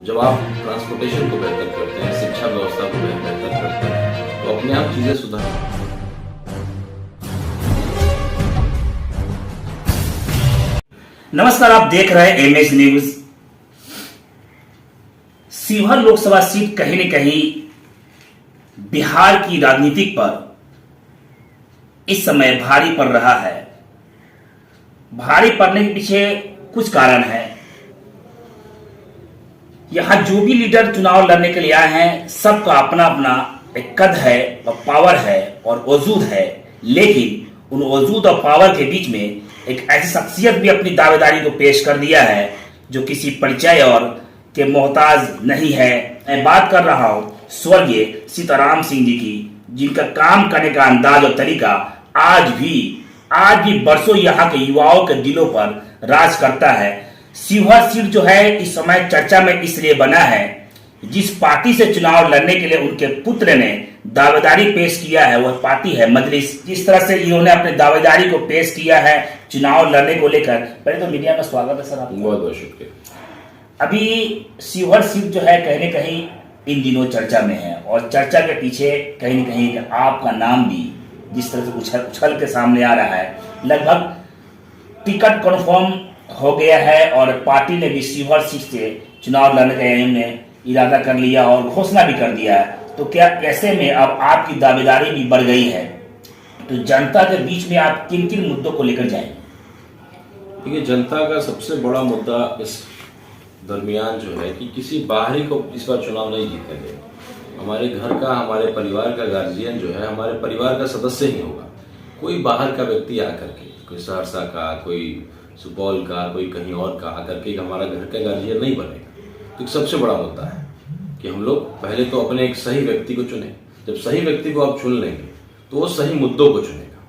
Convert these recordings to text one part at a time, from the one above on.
जब आप ट्रांसपोर्टेशन को बेहतर करते हैं, शिक्षा व्यवस्था को बेहतर करते हैं, तो अपने आप चीजें सुधर। नमस्कार, आप देख रहे हैं MS news. Sheohar Lok Sabha seat कहीं न कहीं बिहार की राजनीति पर इस समय भारी पड़ रहा है। भारी पड़ने के पीछे कुछ कारण है। यहां जो भी लीडर चुनाव लड़ने के लिए आए हैं, सबका अपना अपना एक कद है और पावर है और वजूद है, लेकिन उन वजूद और पावर के बीच में एक ऐसी शख्सियत भी अपनी दावेदारी को पेश कर दिया है जो किसी परिचय और के मोहताज नहीं है। मैं बात कर रहा हूं स्वर्गीय सीताराम सिंह जी की, जिनका काम करने का अंदाज और तरीका आज भी बरसों यहाँ के युवाओं के दिलों पर राज करता है। शिवहर सीट जो है इस समय चर्चा में इसलिए बना है, जिस पार्टी से चुनाव लड़ने के लिए उनके पुत्र ने दावेदारी पेश किया है वह पार्टी है मजलिस। जिस तरह से इन्होंने अपने दावेदारी को पेश किया है चुनाव लड़ने को लेकर, पहले तो मीडिया में स्वागत है सर आपका। बहुत बहुत शुक्रिया। अभी शिवहर सीट जो है कहीं न कहीं इन दिनों चर्चा में है और चर्चा के पीछे कहीं न कहीं आपका नाम भी जिस तरह से उछल के सामने आ रहा है। लगभग टिकट कन्फर्म हो गया है और पार्टी ने भी शिवहर सीट से चुनाव लड़ने का इन्होंने इरादा कर लिया और घोषणा भी कर दिया है। तो क्या ऐसे में अब आपकी दावेदारी भी बढ़ गई है, तो जनता के बीच में आप किन किन मुद्दों को लेकर जाएंगे? देखिए, जनता का सबसे बड़ा मुद्दा इस दरमियान जो है कि किसी बाहरी को इस बार चुनाव नहीं जीतने देगा। हमारे घर का, हमारे परिवार का गार्जियन जो है हमारे परिवार का सदस्य ही होगा। कोई बाहर का व्यक्ति आकर के, कोई सहरसा का, कोई सुपौल का, कोई कहीं और का आकर के हमारा घर का गार्जियन नहीं बनेगा। तो एक सबसे बड़ा मुद्दा है कि हम लोग पहले तो अपने एक सही व्यक्ति को चुने। जब सही व्यक्ति को आप चुन लेंगे तो वो सही मुद्दों को चुनेगा।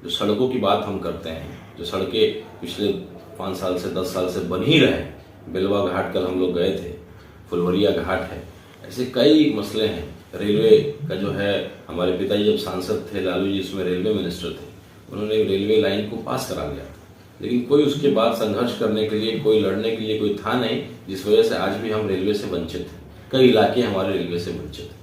जो सड़कों की बात हम करते हैं, जो सड़कें पिछले 5 साल से 10 साल से बन ही रहे, बेलवा घाट कल हम लोग गए थे, फुलवरिया घाट है, ऐसे कई मसले हैं। रेलवे का जो है, हमारे पिताजी जब सांसद थे, लालू जी उसमें रेलवे मिनिस्टर थे, उन्होंने रेलवे लाइन को पास करा दिया था, लेकिन कोई उसके बाद संघर्ष करने के लिए, कोई लड़ने के लिए कोई था नहीं, जिस वजह से आज भी हम रेलवे से वंचित हैं। कई इलाके हमारे रेलवे से वंचित हैं।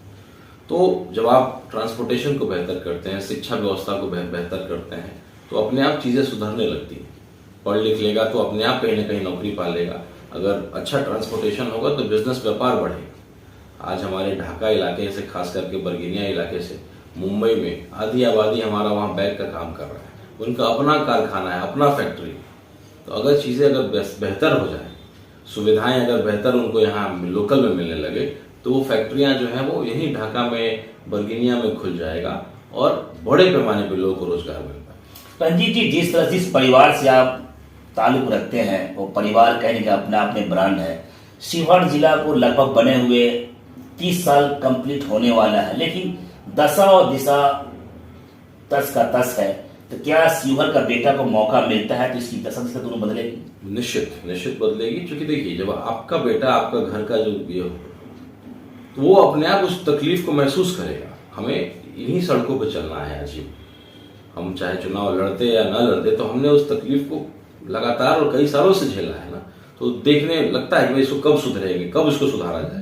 तो जब आप ट्रांसपोर्टेशन को बेहतर करते हैं, शिक्षा व्यवस्था को बेहतर करते हैं, तो अपने आप चीज़ें सुधरने लगती हैं। पढ़ लिख लेगा तो अपने आप कहीं ना कहीं नौकरी पा लेगा। अगर अच्छा ट्रांसपोर्टेशन होगा तो बिजनेस व्यापार बढ़ेगा। आज हमारे ढाका इलाके से, खास करके बरगिनिया इलाके से, मुंबई में आधी आबादी हमारा वहाँ बैग का काम कर रहा है। उनका अपना कारखाना है, अपना फैक्ट्री। तो अगर चीज़ें अगर बेहतर हो जाए, सुविधाएं अगर बेहतर उनको यहाँ लोकल में मिलने लगे, तो वो फैक्ट्रियाँ जो हैं वो यहीं ढाका में, बरगिनिया में खुल जाएगा और बड़े पैमाने पर लोगों को रोजगार मिल पाएगा। रंजीत जी, जिस तरह जिस परिवार से आप ताल्लुक रखते हैं वो परिवार कहने का अपना अपने ब्रांड है। शिवहर जिला को लगभग बने हुए 30 साल कंप्लीट होने वाला है, लेकिन दशा और दिशा तस का तस है। तो क्या शिवहर का बेटा को मौका मिलता है तो इसकी दशा दिशा दोनों बदलेगी? निश्चित बदलेगी। क्योंकि देखिए, जब आपका बेटा आपका घर का जो ये हो, तो वो अपने आप उस तकलीफ को महसूस करेगा। हमें इन्हीं सड़कों पर चलना है अजीब। हम चाहे चुनाव लड़ते या ना लड़ते, तो हमने उस तकलीफ को लगातार और कई सालों से झेला है ना। तो देखने लगता है कि इसको कब सुधरेगी, कब इसको सुधारा जाएगा।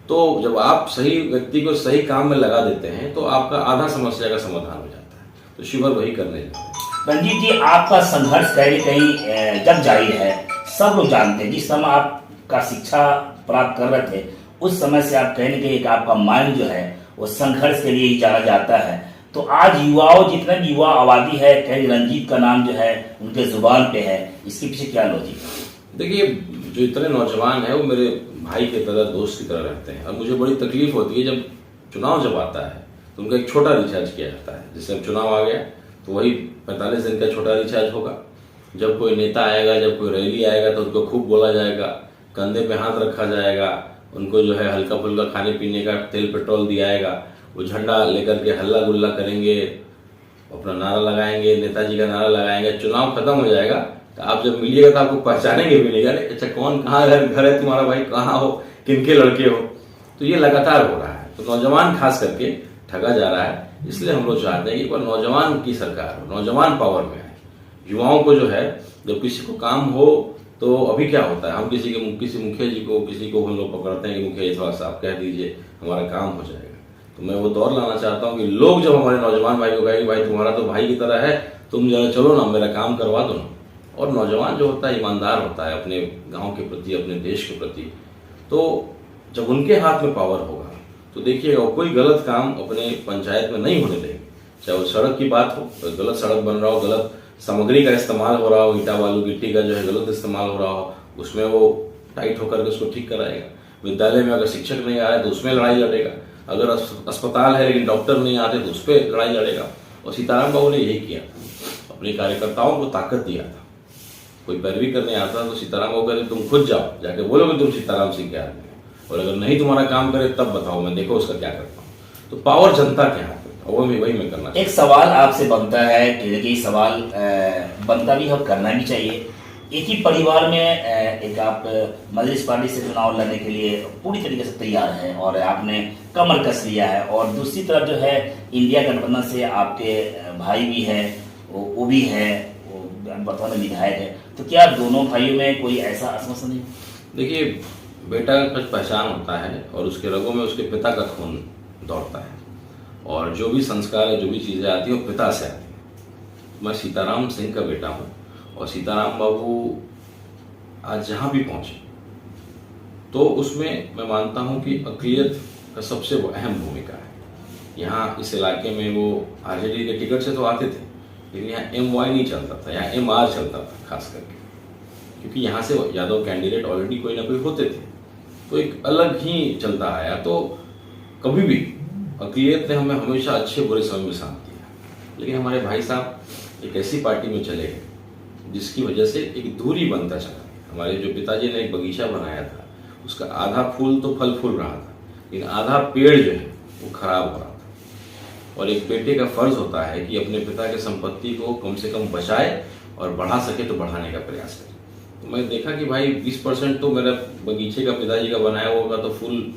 तो जब आप सही व्यक्ति को सही काम में लगा देते हैं तो आपका आधा समस्या का समाधान हो जाता है। तो शिवहर वही करने जाते हैं। रंजीत जी, आपका संघर्ष कहीं कहीं जब जारी है, सब लोग जानते हैं। जिस समय आपका शिक्षा प्राप्त कर रहे थे उस समय से आप कहीं न कहीं एक आपका माइंड जो है वो संघर्ष के लिए ही जाना जाता है। तो आज युवाओं, जितने भी युवा आबादी है, कहीं रंजीत का नाम जो है उनके जुबान पे है, इसके पीछे क्या लॉजिक है? देखिए, जो इतने नौजवान है वो मेरे भाई की तरह, दोस्त की तरह रहते हैं। और मुझे बड़ी तकलीफ होती है जब चुनाव आता है तो उनका एक छोटा रिचार्ज किया जाता है। जैसे अब चुनाव आ गया तो वही 45 दिन का छोटा रिचार्ज होगा। जब कोई नेता आएगा, जब कोई रैली आएगा तो उनको खूब बोला जाएगा, कंधे पे हाथ रखा जाएगा, उनको जो है हल्का फुल्का खाने पीने का तेल पेट्रोल दिया जाएगा, वो झंडा लेकर के हल्ला गुल्ला करेंगे, अपना नारा लगाएंगे, नेताजी का नारा लगाएंगे। चुनाव खत्म हो जाएगा तो आप जब मिलिएगा तो आपको पहचानेंगे भी नहीं, अरे अच्छा कौन, कहाँ घर है तुम्हारा भाई, कहाँ हो, किनके लड़के हो। तो ये लगातार हो रहा है। तो नौजवान खास करके ठगा जा रहा है। इसलिए हम लोग चाहते हैं कि नौजवान की सरकार हो, नौजवान पावर में आए। युवाओं को जो है, जब किसी को काम हो तो अभी क्या होता है, हम किसी मुखिया जी को, किसी को हम लोग पकड़ते हैं कि मुखिया जी थोड़ा सा आप कह दीजिए, हमारा काम हो जाएगा। तो मैं वो दौर लाना चाहता हूँ कि लोग जब हमारे नौजवान भाई को कहे कि भाई तुम्हारा तो भाई की तरह है, तुम जरा चलो ना, मेरा काम करवा दो ना। और नौजवान जो होता है ईमानदार होता है अपने गांव के प्रति, अपने देश के प्रति। तो जब उनके हाथ में पावर होगा तो देखिएगा कोई गलत काम अपने पंचायत में नहीं होने देंगे। चाहे वो सड़क की बात हो, तो गलत सड़क बन रहा हो, गलत सामग्री का इस्तेमाल हो रहा हो, ईटा बालू गिट्टी का जो है गलत इस्तेमाल हो रहा हो, उसमें वो टाइट होकर के उसको ठीक कराएगा। विद्यालय में अगर शिक्षक नहीं आ रहे तो उसमें लड़ाई लड़ेगा। अगर अस्पताल है लेकिन डॉक्टर नहीं आते तो उस पर लड़ाई लड़ेगा। और सीताराम बाबू ने यही किया, अपने कार्यकर्ताओं को ताकत दिया था। कोई पैरवी करने आता तो सीताराम बाबू कहते तुम खुद जाओ, जाके बोलो कि तुम सीताराम सिंह के आदमी हो, और अगर नहीं तुम्हारा काम करे तब बताओ, मैं देखो उसका क्या करता हूँ। तो पावर जनता के हाथ में, और वही मैं करना। एक सवाल आपसे बनता है कि देखिए सवाल बनता भी, हम करना भी चाहिए। एक ही परिवार में एक आप मजलिस पार्टी से चुनाव लड़ने के लिए पूरी तरीके से तैयार हैं और आपने कमर कस लिया है, और दूसरी तरफ जो है इंडिया गठबंधन से आपके भाई भी है, वो भी है, वो वर्तमान विधायक है। तो क्या दोनों भाइयों में कोई ऐसा असमंजस नहीं? देखिए, बेटा का पहचान होता है और उसके रगों में उसके पिता का खून दौड़ता है, और जो भी संस्कार है, जो भी चीज़ें आती है वो पिता से आती है। मैं सीताराम सिंह का बेटा हूँ, और सीताराम बाबू आज जहाँ भी पहुँचे तो उसमें मैं मानता हूँ कि अक़लियत का सबसे अहम भूमिका है। यहाँ इस इलाके में वो आरजेडी के टिकट से तो आते थे, लेकिन यहाँ MY नहीं चलता था, यहाँ MR चलता था खास करके, क्योंकि यहाँ से यादव कैंडिडेट ऑलरेडी कोई ना कोई होते थे, तो एक अलग ही चलता आया। तो कभी भी अक़लियत ने हमें हमेशा अच्छे बुरे समय में साथ दिया, लेकिन हमारे भाई साहब एक ऐसी पार्टी में चले गए जिसकी वजह से एक दूरी बनता चला। हमारे जो पिताजी ने एक बगीचा बनाया था, उसका आधा फूल तो फल फूल रहा था, लेकिन आधा पेड़ जो है वो खराब हो रहा था। और एक बेटे का फर्ज होता है कि अपने पिता की संपत्ति को कम से कम बचाए और बढ़ा सके तो बढ़ाने का प्रयास करे। तो मैं देखा कि भाई 20% तो मेरा बगीचे का पिताजी का बनाया होगा तो फूल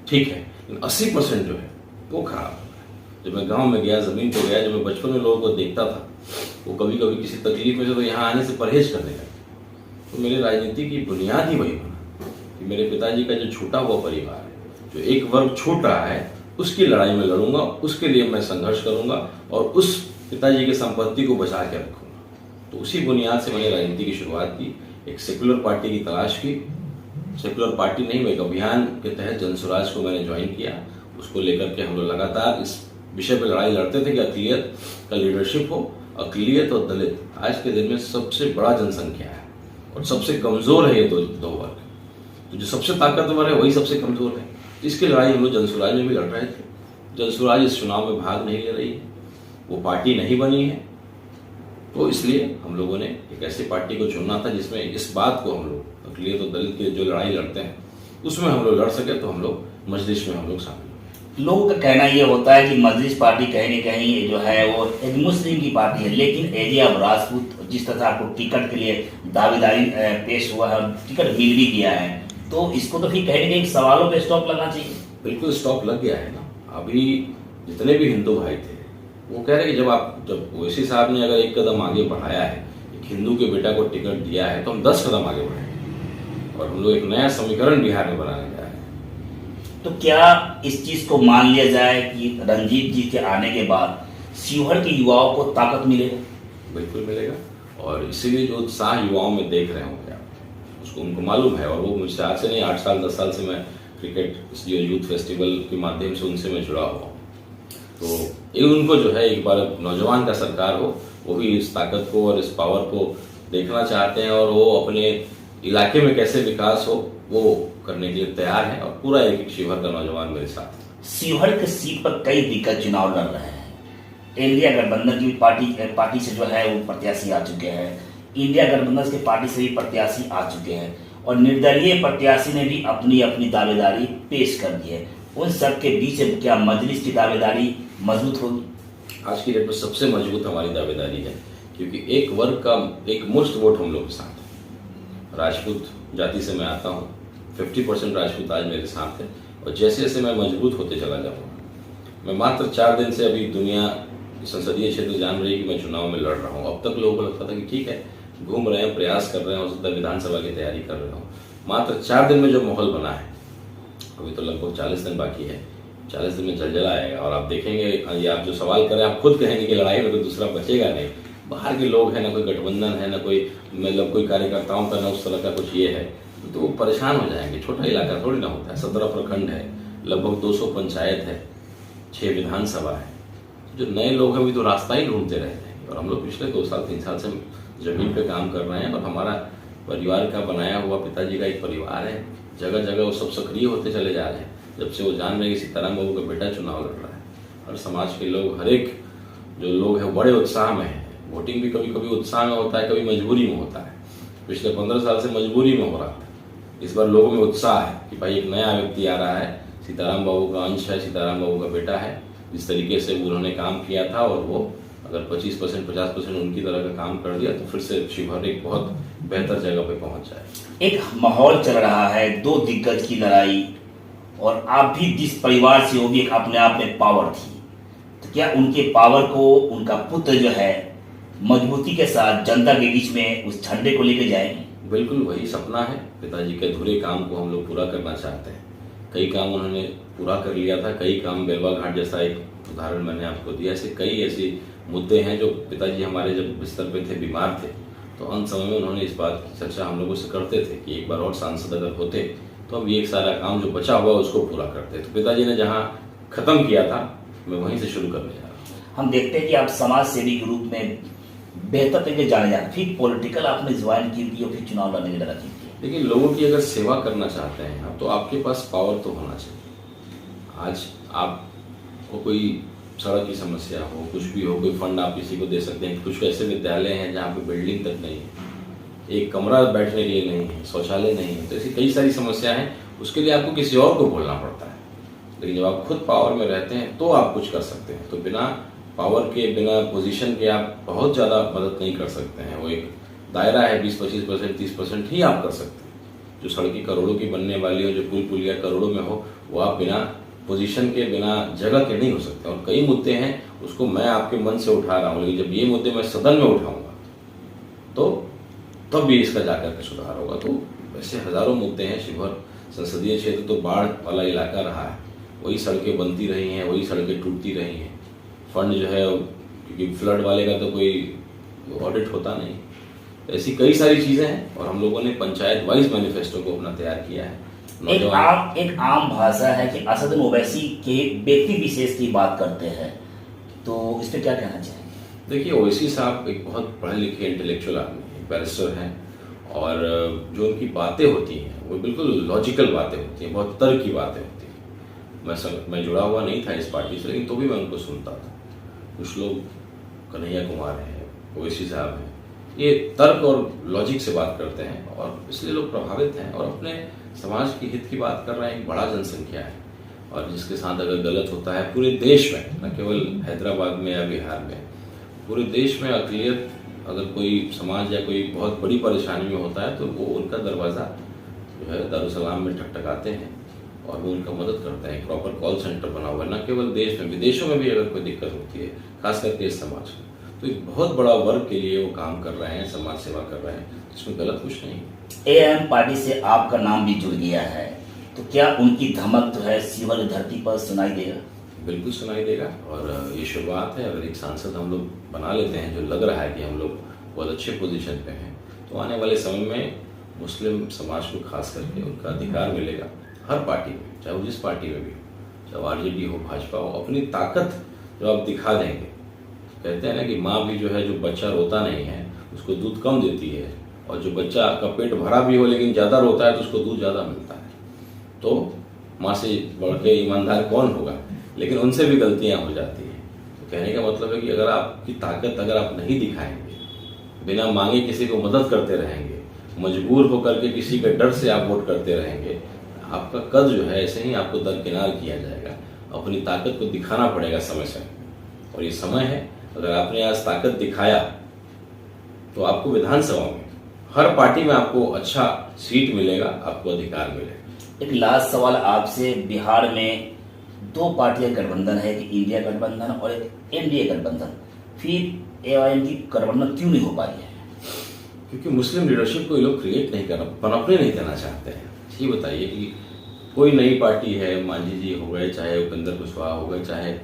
ठीक है, लेकिन 80% जो है वो खराब हो गया। जब मैं गांव में गया, ज़मीन पर गया, जब मैं बचपन में लोगों को देखता था वो कभी कभी किसी तकलीफ में से तो यहाँ आने से परहेज करने लगे। तो मेरे राजनीति की बुनियाद ही वही बना कि मेरे पिताजी का जो छूटा हुआ परिवार है, जो एक वर्ग छूट रहा है, उसकी लड़ाई में लड़ूंगा, उसके लिए मैं संघर्ष करूंगा और उस पिताजी की संपत्ति को बचा के रखूंगा। तो उसी बुनियाद से मैंने राजनीति की शुरुआत की, एक सेकुलर पार्टी की तलाश की। सेकुलर पार्टी नहीं, एक अभियान के तहत जनसुराज को मैंने ज्वाइन किया। उसको लेकर के हम लोग लगातार इस विषय पर लड़ाई लड़ते थे कि अक़लियत का लीडरशिप हो। अक़लियत और दलित आज के दिन में सबसे बड़ा जनसंख्या है और सबसे कमजोर है ये दो वर्ग। तो जो सबसे ताकतवर है वही सबसे कमजोर है। इसकी लड़ाई हम लोग जनसुराज में भी लड़ रहे थे। जनसुराज इस चुनाव में भाग नहीं ले रही है, वो पार्टी नहीं बनी है, तो इसलिए हम लोगों ने एक ऐसी पार्टी को चुनना था जिसमें इस बात को हम लोग अक़लियत और दलित की जो लड़ाई लड़ते हैं उसमें हम लोग लड़ सके। तो हम लोग मजलिस में हम लोग शामिल। लोगों का कहना ये होता है कि मजलिस पार्टी कहीं न कहीं जो है वो एक मुस्लिम की पार्टी है, लेकिन एरिया राजपूत जिस तरह आपको टिकट के लिए दावेदारी पेश हुआ है, टिकट मिल भी गया है, तो इसको तो फिर कहीं न कहीं सवालों पे स्टॉप लगना चाहिए। बिल्कुल स्टॉप लग गया है ना। अभी जितने भी हिंदू भाई थे वो कह रहे कि जब ओवैसी साहब ने अगर एक कदम आगे बढ़ाया है, एक हिंदू के बेटा को टिकट दिया है, तो हम 10 कदम आगे बढ़ेंगे और हम लोग एक नया समीकरण बिहार में बनाने जा रहे हैं। तो क्या इस चीज को मान लिया जाए कि रंजीत जी के आने के बाद शिवहर के युवाओं को ताकत मिलेगा? बिल्कुल मिलेगा, और इसीलिए जो उत्साह युवाओं में देख रहे होंगे आप, उसको उनको मालूम है। और वो मुझसे आज से नहीं, 8 साल 10 साल से मैं क्रिकेट इस जो यूथ फेस्टिवल के माध्यम से उनसे मैं जुड़ा हुआ हूँ। तो ये उनको जो है एक बार नौजवान का सरकार हो, वो भी इस ताकत को और इस पावर को देखना चाहते हैं, और वो अपने इलाके में कैसे विकास हो वो करने के लिए तैयार है। और पूरा एक शिवहर का नौजवान मेरे साथ है। शिवहर के सीट पर कई दिग्गज चुनाव लड़ रहे हैं। इंडिया गठबंधन की पार्टी से जो है वो प्रत्याशी आ चुके हैं, इंडिया गठबंधन के पार्टी से भी प्रत्याशी आ चुके हैं, और निर्दलीय प्रत्याशी ने भी अपनी अपनी दावेदारी पेश कर दी है। उन सब के बीच क्या मजलिस की दावेदारी मजबूत होगी? आज की डेट में सबसे मजबूत हमारी दावेदारी है, क्योंकि एक वर्ग का एक मुश्त वोट हम लोग के साथ है। राजपूत जाति से मैं आता हूँ, 50% राजपूत आज मेरे साथ है, और जैसे जैसे मैं मजबूत होते चला जाऊँगा। मैं मात्र 4 दिन से अभी दुनिया संसदीय क्षेत्र जान रही है कि मैं चुनाव में लड़ रहा हूँ। अब तक लोगों को लगता था कि ठीक है, घूम रहे हैं, प्रयास कर रहे हैं, हो सकता है विधानसभा की तैयारी कर रहे हो। मात्र 4 दिन में जो माहौल बना है, अभी तो लगभग 40 दिन बाकी है, 40 दिन में जलजला आएगा। और आप देखेंगे, ये आप जो सवाल करें, आप खुद कहेंगे कि लड़ाई में कोई दूसरा बचेगा नहीं। बाहर के लोग हैं, ना कोई गठबंधन है, ना कोई मतलब कोई कार्यकर्ताओं का, ना उस तरह का कुछ ये है, तो वो परेशान हो जाएंगे। छोटा इलाका थोड़ी ना होता है, 17 प्रखंड है, लगभग 200 पंचायत है, 6 विधानसभा है। जो नए लोग हैं, अभी तो रास्ता ही ढूंढते रह जाएंगे। और हम लोग पिछले 2 साल 3 साल से जमीन पे काम कर रहे हैं, और हमारा परिवार का बनाया हुआ, पिताजी का एक परिवार है, जगह जगह वो सब सक्रिय होते चले जा रहे हैं। जब से वो जान रहे हैं कि सीताराम बाबू का बेटा चुनाव लड़ रहा है, और समाज के लोग, हर एक जो लोग हैं बड़े उत्साह में हैं। वोटिंग भी कभी कभी उत्साह में होता है, कभी मजबूरी में होता है। पिछले 15 साल से मजबूरी में हो रहा था, इस बार लोगों में उत्साह है कि भाई एक नया व्यक्ति आ रहा है, सीताराम बाबू का अंश है, सीताराम बाबू का बेटा है। जिस तरीके से उन्होंने काम किया था, और वो अगर 25% 50% उनकी तरह का काम कर दिया, तो फिर से शिवहर एक बहुत बेहतर जगह पे पहुंच जाए। एक माहौल चल रहा है, 2 दिग्गज की लड़ाई, और आप भी जिस परिवार से, वो भी एक अपने आप में पावर थी, तो क्या उनके पावर को उनका पुत्र जो है मजबूती के साथ जनता के बीच में उस झंडे को लेकर जाएंगे? बिल्कुल वही सपना है। पिताजी के अधूरे काम को हम लोग पूरा करना चाहते हैं। कई काम उन्होंने पूरा कर लिया था, कई काम बेलवा घाट जैसा एक उदाहरण मैंने आपको दिया। ऐसे कई ऐसे मुद्दे हैं जो पिताजी हमारे जब बिस्तर पे थे, बीमार थे, तो अंत समय में उन्होंने इस बात की चर्चा हम लोगों से करते थे कि एक बार और सांसद अगर होते तो हम ये सारा काम जो बचा हुआ उसको पूरा करते। तो पिताजी ने जहाँ खत्म किया था, मैं वहीं से शुरू करने जा रहा हूँ। हम देखते हैं कि आप समाज सेवी के रूप में बेहतर तरीके जाने जाते, फिर पॉलिटिकल आपने ज्वाइन की थी और फिर चुनाव लड़ने की लगा की। लेकिन लोगों की अगर सेवा करना चाहते हैं आप, तो आपके पास पावर तो होना चाहिए। आज आपको कोई सड़क की समस्या हो, कुछ भी हो, कोई फंड आप किसी को दे सकते हैं। कुछ ऐसे विद्यालय हैं जहाँ पे बिल्डिंग तक नहीं है, एक कमरा बैठने के लिए नहीं है, शौचालय नहीं है, तो ऐसी कई सारी समस्या हैं। उसके लिए आपको किसी और को बोलना पड़ता है। लेकिन जब आप खुद पावर में रहते हैं तो आप कुछ कर सकते हैं। तो बिना पावर के, बिना पोजीशन के आप बहुत ज़्यादा मदद नहीं कर सकते हैं। वो एक दायरा है, 20-25%, 30% ही आप कर सकते हैं। जो सड़कें करोड़ों की बनने वाली हो, जो पुल पुलिया करोड़ों में हो, वो आप बिना पोजीशन के, बिना जगह के नहीं हो सकते। और कई मुद्दे हैं, उसको मैं आपके मन से उठा रहा हूँ, लेकिन जब ये मुद्दे मैं सदन में उठाऊंगा तो तब भी इसका जाकर के सुधार होगा। तो वैसे हजारों मुद्दे हैं। शिवहर संसदीय क्षेत्र तो बाढ़ वाला इलाका रहा है, वही सड़कें बनती रही हैं, वही सड़कें टूटती रही हैं। फंड जो है, क्योंकि फ्लड वाले का तो कोई ऑडिट होता नहीं, ऐसी कई सारी चीजें हैं। और हम लोगों ने पंचायत वाइज मैनिफेस्टो को अपना तैयार किया है। एक आम भाषा है कि असदुद्दीन ओवैसी के व्यक्ति विशेष की बात करते हैं, तो इस पर क्या कहना चाहेंगे? देखिए, ओवैसी साहब एक बहुत पढ़े लिखे इंटेलेक्चुअल आदमी हैं, बैरिस्टर हैं, और जो उनकी बातें होती हैं वो बिल्कुल लॉजिकल बातें होती हैं, बहुत तर्क की बातें होती हैं। मैं जुड़ा हुआ नहीं था इस पार्टी से, लेकिन तो भी मैं उनको सुनता था। कुछ लोग, कन्हैया कुमार हैं, ओवैसी साहब हैं, ये तर्क और लॉजिक से बात करते हैं, और इसलिए लोग प्रभावित हैं और अपने समाज की हित की बात कर रहे हैं। एक बड़ा जनसंख्या है, और जिसके साथ अगर गलत होता है पूरे देश में, न केवल हैदराबाद में या बिहार में, पूरे देश में अक़लियत, अगर कोई समाज या कोई बहुत बड़ी परेशानी में होता है तो वो उनका दरवाज़ा जो है दारुसलाम में ठकठकाते हैं और वो उनका मदद करते हैं। एक प्रॉपर कॉल सेंटर बना हुआ है, न केवल देश में, विदेशों में भी अगर कोई दिक्कत होती है, खास करके इस समाज में, तो एक बहुत बड़ा वर्ग के लिए वो काम कर रहे हैं, समाज सेवा कर रहे हैं। इसमें गलत कुछ नहीं है। एआईएम पार्टी से आपका नाम भी जुड़ गया है, तो क्या उनकी धमक जो है शिवहर की धरती पर सुनाई देगा? बिल्कुल सुनाई देगा, और ये शुरुआत है। अगर एक सांसद हम लोग बना लेते हैं, जो लग रहा है कि हम लोग बहुत अच्छे पोजीशन पे हैं, तो आने वाले समय में मुस्लिम समाज को खास करके उनका अधिकार मिलेगा। हर पार्टी में, चाहे वो जिस पार्टी में भी हो, चाहे आरजेडी हो, भाजपा हो, अपनी ताकत जब आप दिखा देंगे, कहते हैं ना कि माँ भी जो है, जो बच्चा रोता नहीं है उसको दूध कम देती है, और जो बच्चा का पेट भरा भी हो लेकिन ज़्यादा रोता है तो उसको दूध ज़्यादा मिलता है। तो माँ से बढ़ के ईमानदार कौन होगा? लेकिन उनसे भी गलतियाँ हो जाती हैं। तो कहने का मतलब है कि अगर आपकी ताकत अगर आप नहीं दिखाएंगे, बिना मांगे किसी को मदद करते रहेंगे, मजबूर होकर के किसी के डर से आप वोट करते रहेंगे, आपका कद जो है ऐसे ही आपको दरकिनार किया जाएगा। अपनी ताकत को दिखाना पड़ेगा समय से, और ये समय है। अगर आपने आज ताकत दिखाया तो आपको विधानसभा में, हर पार्टी में आपको अच्छा सीट मिलेगा, आपको अधिकार मिलेगा। एक लास्ट सवाल आपसे, बिहार में 2 पार्टियां गठबंधन है, कि इंडिया गठबंधन और एक एनडीए गठबंधन, फिर एआईएम की गठबंधन क्यों नहीं हो पाई है? क्योंकि मुस्लिम लीडरशिप को ये लोग क्रिएट नहीं करना, पनपने नहीं देना चाहते हैं। ये बताइए कि कोई नई पार्टी है, मांझी जी हो गए, चाहे उपेंद्र कुशवाहा हो गए, चाहे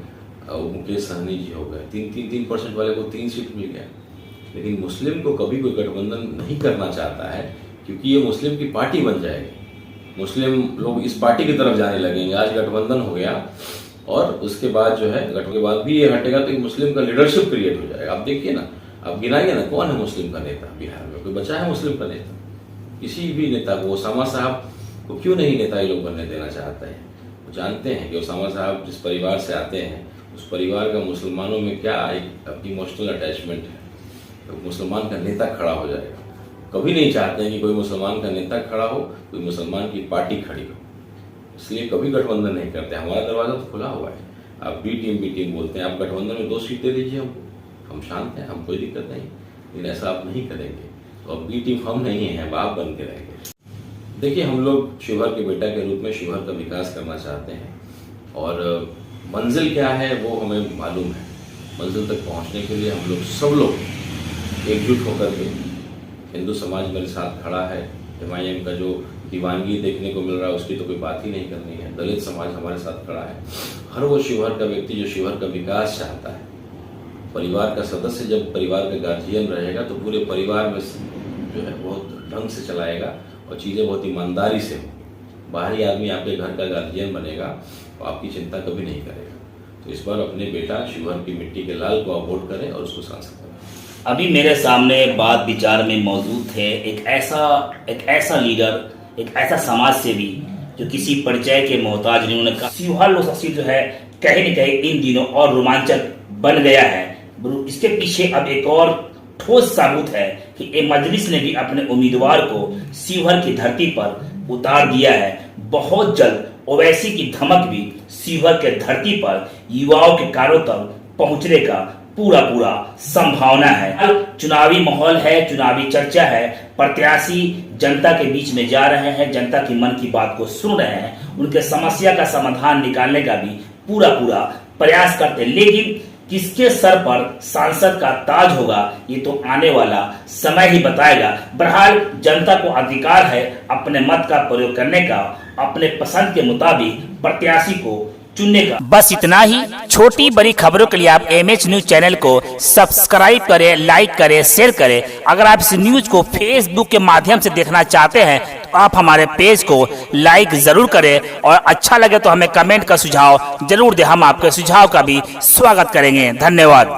मुकेश सहनी जी हो गए, 3% वाले को 3 सीट मिल गया, लेकिन मुस्लिम को कभी कोई गठबंधन नहीं करना चाहता है, क्योंकि ये मुस्लिम की पार्टी बन जाएगी। मुस्लिम लोग इस पार्टी की तरफ जाने लगेंगे। आज गठबंधन हो गया और उसके बाद जो है, गठबंधन के बाद भी ये हटेगा तो मुस्लिम का लीडरशिप क्रिएट हो जाएगा। आप देखिए ना, आप गिनाइए ना, कौन है मुस्लिम का नेता बिहार में? कोई बचा है मुस्लिम का नेता? किसी भी नेता को, ओसामा साहब को क्यों नहीं नेता ये लोग बनने देना चाहते हैं? वो जानते हैं कि ओसामा साहब जिस परिवार से आते हैं, उस परिवार का मुसलमानों में क्या एक इमोशनल अटैचमेंट है, तो मुसलमान का नेता खड़ा हो जाएगा। कभी नहीं चाहते हैं कि कोई मुसलमान का नेता खड़ा हो, कोई मुसलमान की पार्टी खड़ी हो, इसलिए कभी गठबंधन नहीं करते। हमारा दरवाजा तो खुला हुआ है। आप बी टीम बोलते हैं, आप गठबंधन में 2 सीट दे दीजिए हमको, हम शांत हैं, हम कोई दिक्कत नहीं, लेकिन ऐसा आप नहीं करेंगे तो अब बी टीम हम नहीं हैं, आप बन के रहेंगे। देखिए, हम लोग शिवहर के बेटा के रूप में शिवहर का विकास करना चाहते हैं और मंजिल क्या है वो हमें मालूम है। मंजिल तक पहुंचने के लिए हम लोग सब लोग एकजुट होकर के, हिंदू समाज मेरे साथ खड़ा है, MIM का जो दीवानगी देखने को मिल रहा है उसकी तो कोई बात ही नहीं करनी है, दलित समाज हमारे साथ खड़ा है। हर वो शिवहर का व्यक्ति जो शिवहर का विकास चाहता है, परिवार का सदस्य जब परिवार का गार्जियन रहेगा तो पूरे परिवार में जो है बहुत ढंग से चलाएगा और चीज़ें बहुत ईमानदारी से हो। बाहरी आदमी आपके घर का गार्जियन बनेगा तो आपकी चिंता कभी नहीं करेगा। तो इस बार अपने बेटा शिवहर की मिट्टी के लाल को आप वोट करें और उसको सांसद करें। अभी मेरे सामने बात विचार में मौजूद थे एक ऐसा लीडर, एक ऐसा समाज सेवी जो किसी परिचय के मोहताज नहीं। उन्होंने कहा शिवहर लोकसभा सीट जो है कहीं न कहीं इन दिनों और रोमांचक बन गया है। इसके पीछे अब एक और ठोस साबुत है कि मजलिस ने भी अपने उम्मीदवार को शिवहर की धरती पर उतार दिया है। बहुत जल्द ओवैसी की धमक भी शिवहर के धरती पर युवाओं के कारों तक पहुंचने का पूरा संभावना है। चुनावी माहौल है, चुनावी चर्चा है, प्रत्याशी जनता के बीच में जा रहे हैं, जनता की मन की बात को सुन रहे हैं, उनके समस्या का समाधान निकालने का भी पूरा प्रयास करते हैं। लेकिन किसके सर पर सांसद का ताज होगा ये तो आने वाला समय ही बताएगा। बहरहाल जनता को अधिकार है अपने मत का प्रयोग करने का, अपने पसंद के मुताबिक प्रत्याशी को चुनने का। बस इतना ही। छोटी बड़ी खबरों के लिए आप MH न्यूज चैनल को सब्सक्राइब करें, लाइक करें, शेयर करें। अगर आप इस न्यूज को फेसबुक के माध्यम से देखना चाहते हैं तो आप हमारे पेज को लाइक जरूर करें और अच्छा लगे तो हमें कमेंट का सुझाव जरूर दें। हम आपके सुझाव का भी स्वागत करेंगे। धन्यवाद।